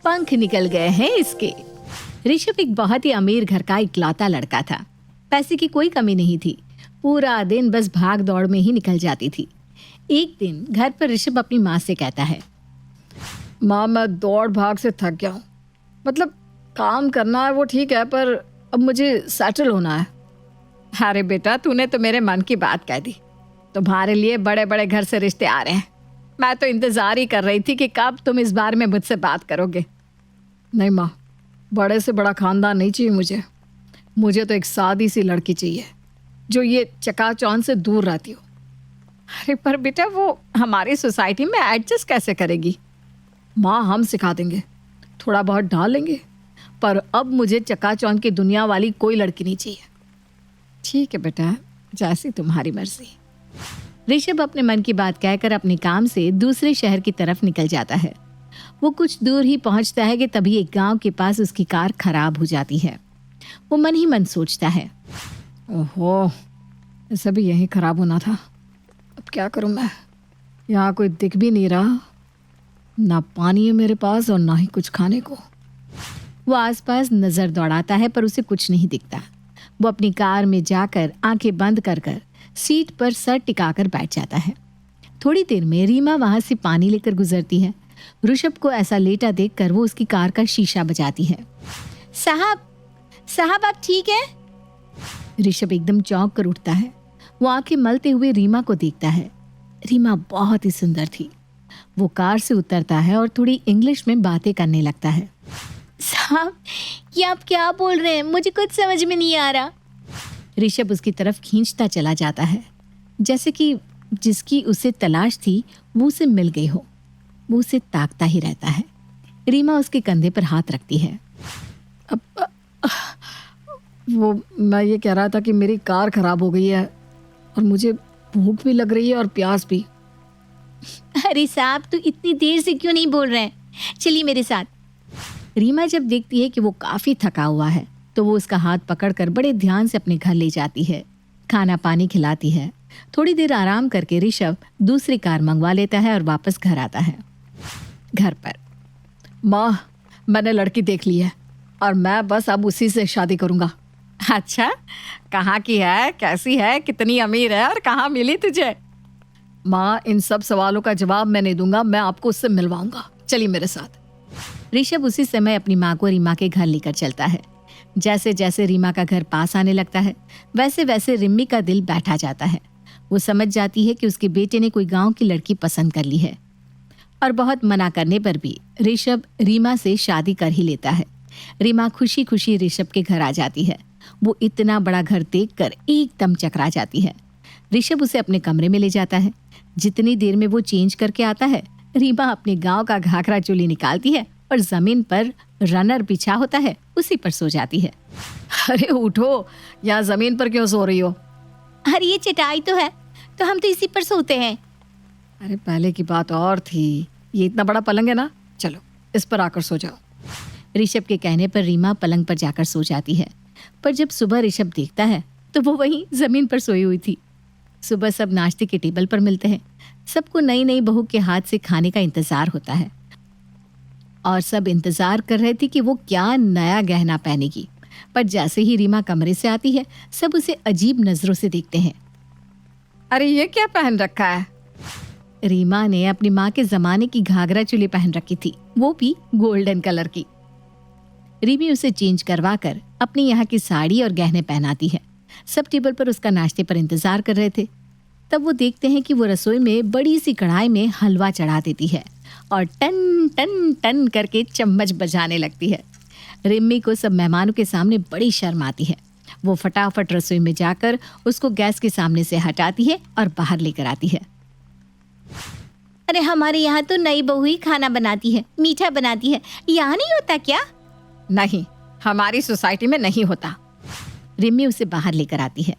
पंख निकल गए हैं इसके। ऋषभ एक बहुत ही अमीर घर का इकलौता लड़का था। पैसे की कोई कमी नहीं थी। पूरा दिन बस भाग दौड़ में ही निकल जाती थी। एक दिन घर पर ऋषभ अपनी माँ से कहता है, माँ मैं दौड़ भाग से थक गया हूँ। मतलब काम करना है वो ठीक है, पर अब मुझे सेटल होना है। अरे बेटा, तूने तो मेरे मन की बात कह दी। तुम्हारे लिए बड़े बड़े घर से रिश्ते आ रहे हैं। मैं तो इंतजार ही कर रही थी कि कब तुम इस बारे में मुझसे बात करोगे। नहीं माँ, बड़े से बड़ा खानदान नहीं चाहिए मुझे तो एक सादी सी लड़की चाहिए जो ये चकाचौंध से दूर रहती हो। अरे पर बेटा, वो हमारी सोसाइटी में एडजस्ट कैसे करेगी? माँ हम सिखा देंगे, थोड़ा बहुत ढाल लेंगे, पर अब मुझे चकाचौंध की दुनिया वाली कोई लड़की नहीं चाहिए। ठीक है बेटा, जैसी तुम्हारी मर्जी। ऋषभ अपने मन की बात कहकर अपने काम से दूसरे शहर की तरफ निकल जाता है। वो कुछ दूर ही पहुंचता है कि तभी एक गांव के पास उसकी कार खराब हो जाती है। वो मन ही मन सोचता है, ओहो, इसे भी यहीं खराब होना था। अब क्या करूं मैं? यहाँ कोई दिख भी नहीं रहा, ना पानी है मेरे पास और ना ही कुछ खाने को। वो आसपास नजर दौड़ाता है पर उसे कुछ नहीं दिखता। वो अपनी कार में जाकर आंखें बंद कर सीट पर सर टिकाकर बैठ जाता है। थोड़ी देर में रीमा वहां से पानी लेकर गुजरती है। ऋषभ को ऐसा लेटा देखकर वो उसकी कार का शीशा बजाती है। साहब आप ठीक है? ऋषभ एकदम चौंक कर उठता है। वो आंखें मलते हुए रीमा को देखता है। रीमा बहुत ही सुंदर थी। वो कार से उतरता है और थोड़ी इंग्लिश में बातें करने लगता है। साहब, ये आप क्या बोल रहे हैं? मुझे कुछ समझ में नहीं आ रहा। ऋषभ उसकी तरफ खींचता चला जाता है, जैसे कि जिसकी उसे तलाश थी वो उसे मिल गई हो। वो उसे ताकता ही रहता है। रीमा उसके कंधे पर हाथ रखती है। वो मैं ये कह रहा था कि मेरी कार खराब हो गई है और मुझे भूख भी लग रही है और प्यास भी। अरे साहब, तो इतनी देर से क्यों नहीं बोल रहे हैं? चलिए मेरे साथ। रीमा जब देखती है कि वो काफी थका हुआ है तो वो उसका हाथ पकड़कर बड़े ध्यान से अपने घर ले जाती है। खाना पानी खिलाती है। थोड़ी देर आराम करके ऋषभ दूसरी कार मंगवा लेता है और वापस घर आता है। घर पर, माँ मैंने लड़की देख ली है और मैं बस अब उसी से शादी करूँगा। अच्छा, कहाँ की है, कैसी है, कितनी अमीर है और कहाँ मिली तुझे? माँ इन सब सवालों का जवाब मैं नहीं दूंगा, मैं आपको उससे मिलवाऊंगा। चलिए मेरे साथ। ऋषभ उसी समय अपनी माँ को रीमा के घर लेकर चलता है। जैसे जैसे रीमा का घर पास आने लगता है वैसे वैसे रिम्मी का दिल बैठा जाता है। वो समझ जाती है कि उसके बेटे ने कोई गांव की लड़की पसंद कर ली है और बहुत मना करने पर भी ऋषभ रीमा से शादी कर ही लेता है। रीमा खुशी खुशी ऋषभ के घर आ जाती है। वो इतना बड़ा घर देखकर एकदम चकरा जाती है। ऋषभ उसे अपने कमरे में ले जाता है। जितनी देर में वो चेंज करके आता है, रीमा अपने गांव का घाघरा चोली निकालती है और जमीन पर रनर बिछा होता है उसी पर सो जाती है। अरे उठो, यहाँ जमीन पर क्यों सो रही हो? अरे ये चटाई तो है, तो हम तो इसी पर सोते हैं। अरे पहले की बात और थी, ये इतना बड़ा पलंग है ना, चलो इस पर आकर सो जाओ। ऋषभ के कहने पर रीमा पलंग पर जाकर सो जाती है। पर जब सुबह ऋषभ देखता है तो वो वहीं जमीन पर सोई हुई थी। सुबह सब नाश्ते के टेबल पर मिलते हैं। सबको नई नई बहू के हाथ से खाने का इंतजार होता है और सब इंतजार कर रहे थे कि वो क्या नया गहना पहनेगी। पर जैसे ही रीमा कमरे से आती है सब उसे अजीब नजरों से देखते हैं। अरे ये क्या पहन रखा है? रीमा ने अपनी माँ के जमाने की घाघरा चोली पहन रखी थी, वो भी गोल्डन कलर की। रिमी उसे चेंज करवा कर अपनी यहाँ की साड़ी और गहने पहनाती है। सब टेबल पर उसका नाश्ते पर इंतजार कर रहे थे। तब वो देखते हैं कि वो रसोई में बड़ी सी कढ़ाई में हलवा चढ़ा देती है और टन टन टन करके चम्मच बजाने लगती है। रिम्मी को सब मेहमानों के सामने बड़ी शर्म आती है। वो फटाफट रसोई में जाकर उसको गैस के सामने से हटाती है और बाहर लेकर आती है। अरे हमारे यहाँ तो नई बहू ही खाना बनाती है, मीठा बनाती है, यहाँ नहीं होता क्या? नहीं, हमारी सोसाइटी में नहीं होता। रिम्मी उसे बाहर लेकर आती है।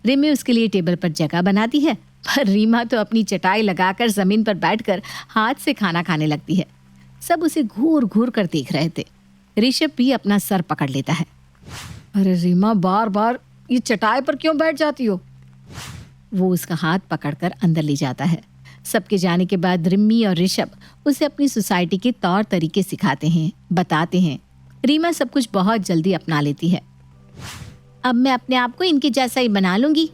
रिम्मी उसके लिए टेबल पर जगह बनाती है, पर रीमा तो अपनी चटाई लगाकर जमीन पर बैठकर हाथ से खाना खाने लगती है। सब उसे घूर घूर कर देख रहे थे। ऋषभ भी अपना सर पकड़ लेता है। अरे रीमा, बार बार ये चटाई पर क्यों बैठ जाती हो? वो उसका हाथ पकड़कर अंदर ले जाता है। सबके जाने के बाद रिम्मी और ऋषभ उसे अपनी सोसाइटी के तौर तरीके सिखाते हैं, बताते हैं। रीमा सब कुछ बहुत जल्दी अपना लेती है। अब मैं अपने आप को इनके जैसा ही बना लूंगी।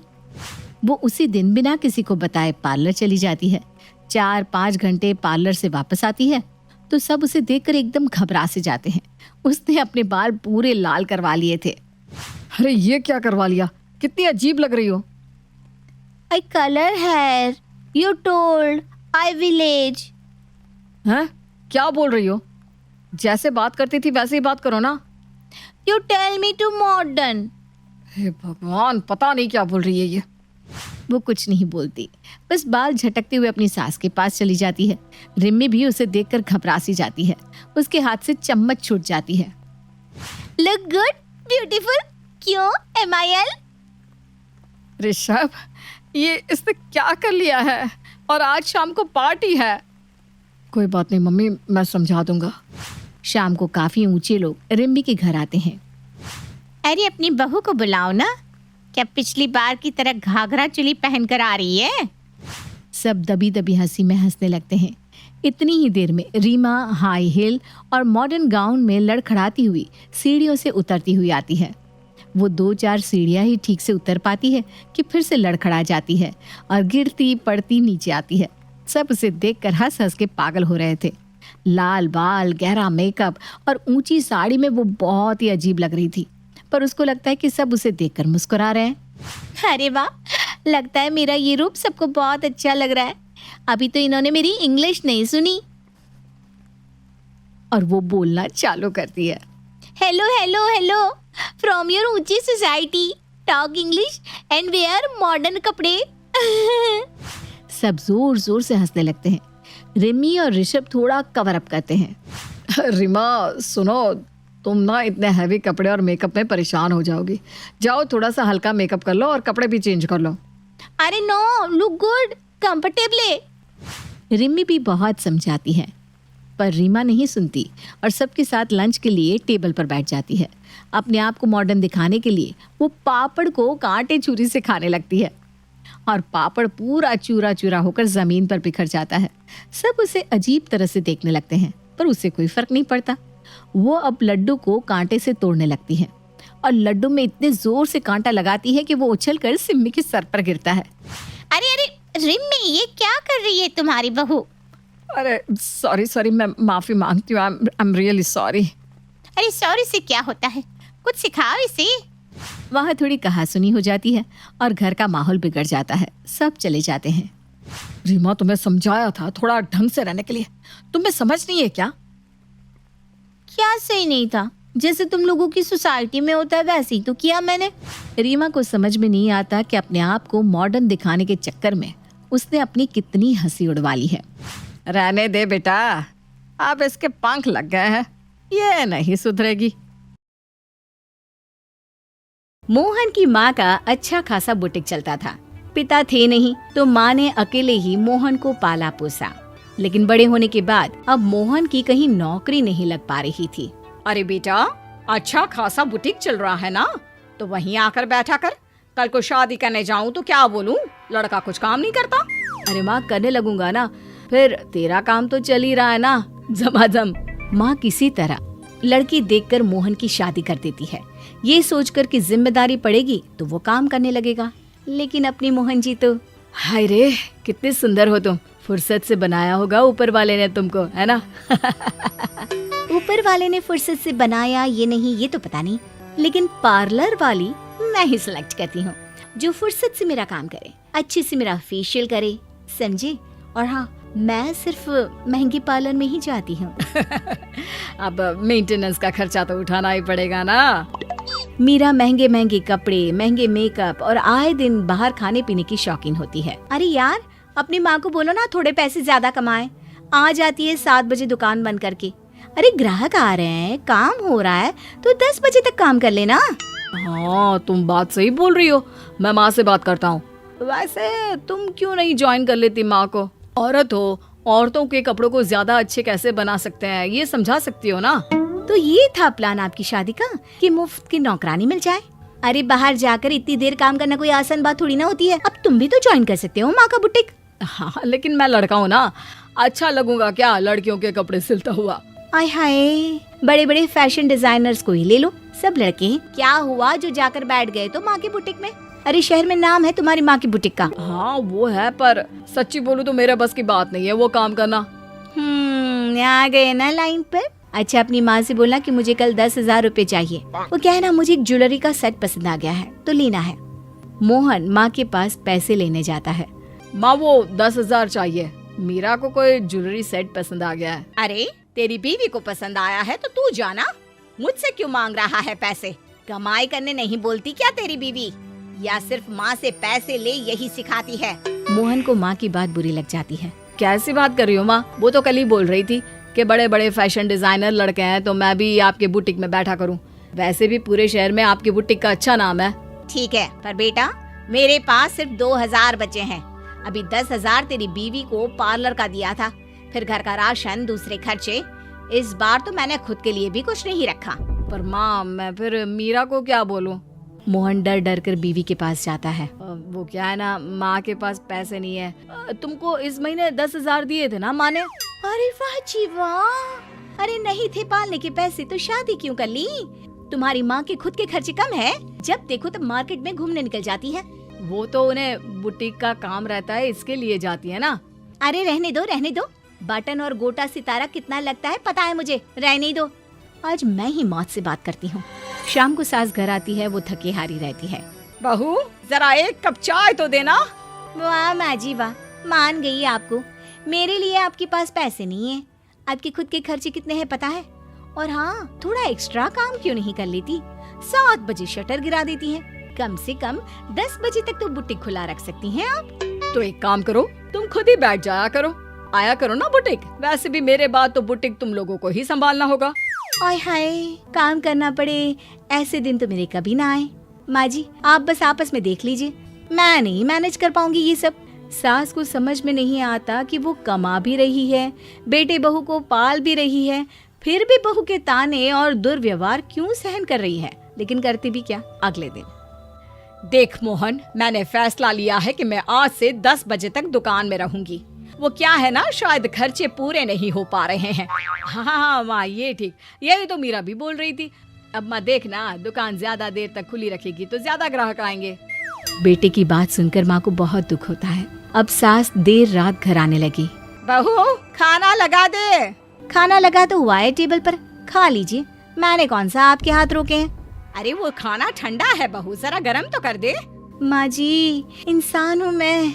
वो उसी दिन बिना किसी को बताए पार्लर चली जाती है। 4-5 घंटे पार्लर से वापस आती है तो सब उसे देखकर एकदम घबरा से जाते हैं। उसने अपने बाल पूरे लाल करवा लिए थे। अरे ये क्या करवा लिया, कितनी अजीब लग रही हो। I colour hair, you told I village. हैं, क्या बोल रही हो? जैसे बात करती थी वैसे ही बात करो ना। You tell me to modern. हे भगवान, पता नहीं क्या बोल रही है ये। वो कुछ नहीं बोलती, बस बाल झटकते हुए अपनी सास के पास चली जाती है। रिम्मी भी उसे देखकर घबरा सी जाती है। उसके हाथ से चम्मच छूट जाती है। लुक गुड, ब्यूटीफुल, क्यों MIL? ऋषभ, ये इसने क्या कर लिया है? और आज शाम को पार्टी है। कोई बात नहीं मम्मी, मैं समझा दूंगा। शाम को काफी ऊंचे लोग रिम्मी के घर आते हैं। अरे अपनी बहू को बुलाओ ना, क्या पिछली बार की तरह घाघरा चोली पहन कर आ रही है? सब दबी दबी हंसी में हंसने लगते हैं। इतनी ही देर में रीमा हाई हील और मॉडर्न गाउन में लड़खड़ाती हुई सीढ़ियों से उतरती हुई आती है। वो 2-4 सीढ़ियां ही ठीक से उतर पाती है कि फिर से लड़खड़ा जाती है और गिरती पड़ती नीचे आती है। सब उसे देखकर हंस हंस के पागल हो रहे थे। लाल बाल, गहरा मेकअप और ऊंची साड़ी में वो बहुत ही अजीब लग रही थी, पर उसको लगता है कि सब उसे देखकर मुस्कुरा रहे हैं। अरे वाह, लगता है मेरा ये रूप सबको बहुत अच्छा लग रहा है। अभी तो इन्होंने मेरी इंग्लिश नहीं सुनी। और वो बोलना चालू करती है। Hello hello hello, from your ऊंची society, talk English and wear modern कपड़े। सब जोर जोर से हंसने लगते हैं। रिमी और ऋषभ थोड़ा कवर अप करते हैं। रीमा सुनो, तुम ना इतने हैवी कपड़े और मेकअप में परेशान हो जाओगी। जाओ थोड़ा सा हल्का मेकअप कर लो और कपड़े भी चेंज कर लो। अरे नो, लुक गुड, कंफर्टेबले। रिमी भी बहुत समझाती है, पर रीमा नहीं सुनती और सबके साथ लंच के लिए टेबल पर बैठ जाती है। अपने आप को मॉडर्न दिखाने के लिए वो पापड़ को कांटे छुरी से खाने लगती है और पापड़ पूरा चूरा चूरा होकर जमीन पर बिखर जाता है। सब उसे अजीब तरह से देखने लगते हैं, पर उसे कोई फर्क नहीं पड़ता। वो अब लड्डू को कांटे से तोड़ने लगती है और लड्डू में इतने जोर से कांटा लगाती है कि वो उछलकर सिम्मी के सर पर गिरता है। अरे अरे रिम्मी, ये क्या कर रही है तुम्हारी बहू? अरे सॉरी, मैं माफी मांगती हूँ। I am really sorry. अरे सॉरी से क्या होता है, कुछ सिखाओ इसे। वहाँ थोड़ी कहासुनी हो जाती है और घर का माहौल बिगड़ जाता है। सब चले जाते हैं। रीमा, तुम्हें समझाया था थोड़ा ढंग से रहने के लिए, तुम्हें समझ नहीं है क्या? क्या सही नहीं था? जैसे तुम लोगों की सोसाइटी में होता है वैसे ही तो किया मैंने। रीमा को समझ में नहीं आता कि अपने आप को मॉडर्न दिखाने के चक्कर में उसने अपनी कितनी हंसी उड़वा ली है। रहने दे बेटा, अब इसके पंख लग गए हैं, ये नहीं सुधरेगी। मोहन की माँ का अच्छा खासा बुटीक चलता था। पिता थे नहीं तो माँ ने अकेले ही मोहन को पाला पोसा। लेकिन बड़े होने के बाद अब मोहन की कहीं नौकरी नहीं लग पा रही थी। अरे बेटा, अच्छा खासा बुटीक चल रहा है ना, तो वहीं आकर बैठा कर। कल को शादी करने जाऊं तो क्या बोलूं, लड़का कुछ काम नहीं करता। अरे माँ, करने लगूंगा ना, फिर तेरा काम तो चल ही रहा है ना, झमाझम। माँ किसी तरह लड़की देखकर मोहन की शादी कर देती है, ये सोचकर कि जिम्मेदारी पड़ेगी तो वो काम करने लगेगा। लेकिन अपनी मोहन जी तो, हाय रे, कितने सुंदर हो तुम। फुर्सत से बनाया होगा ऊपर वाले ने तुमको, है ना? ऊपर वाले ने फुर्सत से बनाया ये नहीं, ये तो पता नहीं, लेकिन पार्लर वाली मैं ही सिलेक्ट करती हूँ, जो फुर्सत से मेरा काम करे, अच्छे से मेरा फेशियल करे, समझे? और हाँ, मैं सिर्फ महंगी पार्लर में ही जाती हूँ। अब मेंटेनेंस का खर्चा तो उठाना ही पड़ेगा ना। मीरा महंगे महंगे कपड़े, महंगे मेकअप और आए दिन बाहर खाने पीने की शौकीन होती है। अरे यार, अपनी माँ को बोलो ना थोड़े पैसे ज्यादा कमाए। आ जाती है 7 बजे दुकान बंद करके। अरे ग्राहक आ रहे हैं, काम हो रहा है तो 10 बजे तक काम कर लेना। हाँ, तुम बात सही बोल रही हो, मैं माँ से बात करता हूँ। वैसे तुम क्यों नहीं ज्वाइन कर लेती माँ को? औरत हो, औरतों के कपड़ों को ज्यादा अच्छे कैसे बना सकते हैं ये समझा सकती हो ना। तो ये था प्लान आपकी शादी का, कि मुफ्त की नौकरानी मिल जाए। अरे बाहर जाकर इतनी देर काम करना कोई आसान बात थोड़ी ना होती है। अब तुम भी तो ज्वाइन कर सकते हो माँ का बुटीक। हाँ, लेकिन मैं लड़का हूँ ना, अच्छा लगूंगा क्या लड़कियों के कपड़े सिलता हुआ? आय हाय, बड़े बड़े फैशन डिजाइनर्स को ही ले लो, सब लड़के हैं। क्या हुआ जो जाकर बैठ गए तो माँ की बुटीक में? अरे शहर में नाम है तुम्हारी माँ की बुटीक का। हाँ वो है, पर सच्ची बोलूं तो मेरे बस की बात नहीं है वो काम करना। आ गए ना लाइन पर। अच्छा, अपनी माँ से बोलना कि मुझे कल 10,000 रुपए चाहिए। वो क्या है ना, मुझे एक ज्वेलरी का सेट पसंद आ गया है तो लेना है। मोहन माँ के पास पैसे लेने जाता है। माँ वो 10,000 चाहिए, मीरा को कोई ज्वेलरी सेट पसंद आ गया है। अरे तेरी बीवी को पसंद आया है तो तू जाना, मुझसे क्यों मांग रहा है पैसे? कमाई करने नहीं बोलती क्या तेरी बीवी, या सिर्फ माँ से पैसे ले यही सिखाती है? मोहन को माँ की बात बुरी लग जाती है। कैसी बात कर रही हो माँ? वो तो कल ही बोल रही थी कि बड़े बड़े फैशन डिजाइनर लड़के हैं तो मैं भी आपके बुटीक में बैठा करूं। वैसे भी पूरे शहर में आपकी बुटीक का अच्छा नाम है। ठीक है, पर बेटा मेरे पास सिर्फ 2,000 बचे हैं। अभी 10,000 तेरी बीवी को पार्लर का दिया था, फिर घर का राशन, दूसरे खर्चे। इस बार तो मैंने खुद के लिए भी कुछ नहीं रखा। पर माँ मैं फिर मीरा को क्या बोलूं? मोहन डर डर कर बीवी के पास जाता है। वो क्या है ना, माँ के पास पैसे नहीं है। तुमको इस महीने 10,000 दिए थे ना माँ ने? अरे वाह जी वाह, अरे नहीं थे पालने के पैसे तो शादी क्यों कर ली? तुम्हारी माँ के खुद के खर्चे कम है, जब देखो तब मार्केट में घूमने निकल जाती है। वो तो उन्हें बुटीक का काम रहता है इसके लिए जाती है ना। अरे रहने दो, बटन और गोटा सितारा कितना लगता है पता है मुझे, रहने दो। आज मैं ही मौत से बात करती हूँ। शाम को सास घर आती है, वो थकी हारी रहती है। बहू जरा एक कप चाय तो देना। वाह माँ जी वाह, मान गई आपको। मेरे लिए आपके पास पैसे नहीं है। आपके खुद के खर्चे कितने हैं पता है? और हाँ, थोड़ा एक्स्ट्रा काम क्यों नहीं कर लेती? 7 बजे शटर गिरा देती हैं। कम से कम 10 बजे तक तो बुटीक खुला रख सकती हैं आप। तो एक काम करो, तुम खुद ही बैठ जाया करो, आया करो ना बुटीक। वैसे भी मेरे बाद तो बुटीक तुम लोगों को ही संभालना होगा। आय हाय, काम करना पड़े ऐसे दिन तो मेरे कभी ना आए। माँ जी आप बस आपस में देख लीजिए, मैं नहीं मैनेज कर पाऊंगी ये सब। सास को समझ में नहीं आता कि वो कमा भी रही है, बेटे बहू को पाल भी रही है, फिर भी बहू के ताने और दुर्व्यवहार क्यों सहन कर रही है। लेकिन करती भी क्या। अगले दिन, देख मोहन, मैंने फैसला लिया है कि मैं आज से 10 बजे तक दुकान में रहूंगी। वो क्या है ना, शायद खर्चे पूरे नहीं हो पा रहे हैं। हाँ माँ ये ठीक, यही तो मीरा भी बोल रही थी। अब माँ देखना, दुकान ज्यादा देर तक खुली रखेगी तो ज्यादा ग्राहक आएंगे। बेटे की बात सुनकर माँ को बहुत दुख होता है। अब सास देर रात घर आने लगी। बहू खाना लगा दे। खाना लगा तो हुआ है टेबल पर, खा लीजिए, मैंने कौन सा आपके हाथ रोके हैं। अरे वो खाना ठंडा है बहू, जरा गर्म तो कर दे। माँ जी इंसान हूँ मैं,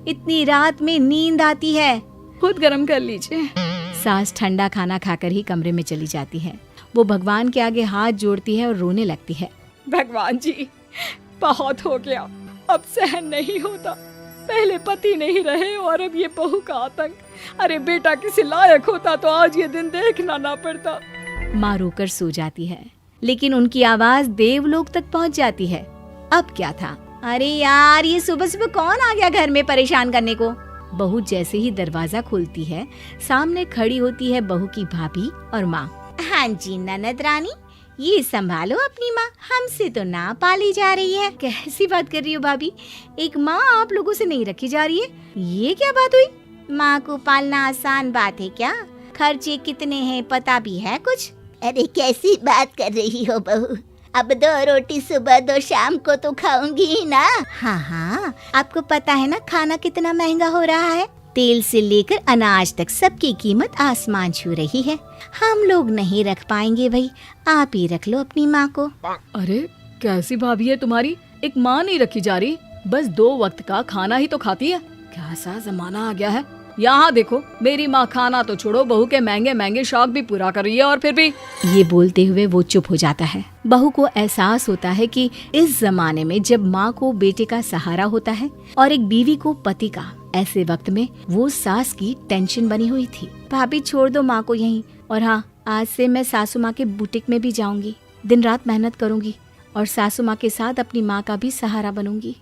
इतनी रात में नींद आती है। खुद गर्म कर लीजिए। सास ठंडा खाना खाकर ही कमरे में चली जाती है। वो भगवान के आगे हाथ जोड़ती है और रोने लगती है। भगवान जी बहुत हो गया, अब सहन नहीं होता। पहले पति नहीं रहे और अब ये बहू का आतंक। अरे बेटा किसी लायक होता तो आज ये दिन देखना ना पड़ता। माँ रोकर सो जाती है, लेकिन उनकी आवाज देवलोक तक पहुँच जाती है। अब क्या था? अरे यार, ये सुबह सुबह कौन आ गया घर में परेशान करने को? बहू जैसे ही दरवाजा खोलती है, सामने खड़ी होती है बहू की भाभी और माँ। हाँ जी ननद रानी, ये संभालो अपनी माँ, हमसे तो ना पाली जा रही है। कैसी बात कर रही हो भाभी, एक माँ आप लोगों से नहीं रखी जा रही है, ये क्या बात हुई? माँ को पालना आसान बात है क्या? खर्चे कितने हैं पता भी है कुछ? अरे कैसी बात कर रही हो बहू, अब 2 रोटी सुबह 2 शाम को तो खाऊंगी ही ना। हाँ हाँ, आपको पता है ना खाना कितना महंगा हो रहा है। तेल से लेकर अनाज तक सबकी कीमत आसमान छू रही है। हम लोग नहीं रख पाएंगे भाई, आप ही रख लो अपनी माँ को। अरे कैसी भाभी है तुम्हारी, एक माँ नहीं रखी जा रही, बस 2 वक्त का खाना ही तो खाती है। कैसा जमाना आ गया है। यहाँ देखो, मेरी माँ खाना तो छोड़ो, बहू के महंगे महंगे शौक भी पूरा कर रही है और फिर भी। ये बोलते हुए वो चुप हो जाता है। बहू को एहसास होता है कि इस जमाने में जब माँ को बेटे का सहारा होता है और एक बीवी को पति का, ऐसे वक्त में वो सास की टेंशन बनी हुई थी। भाभी छोड़ दो माँ को यहीं, और हाँ आज से मैं सासू माँ के बुटीक में भी जाऊंगी, दिन रात मेहनत करूंगी और सासू माँ के साथ अपनी माँ का भी सहारा बनूंगी।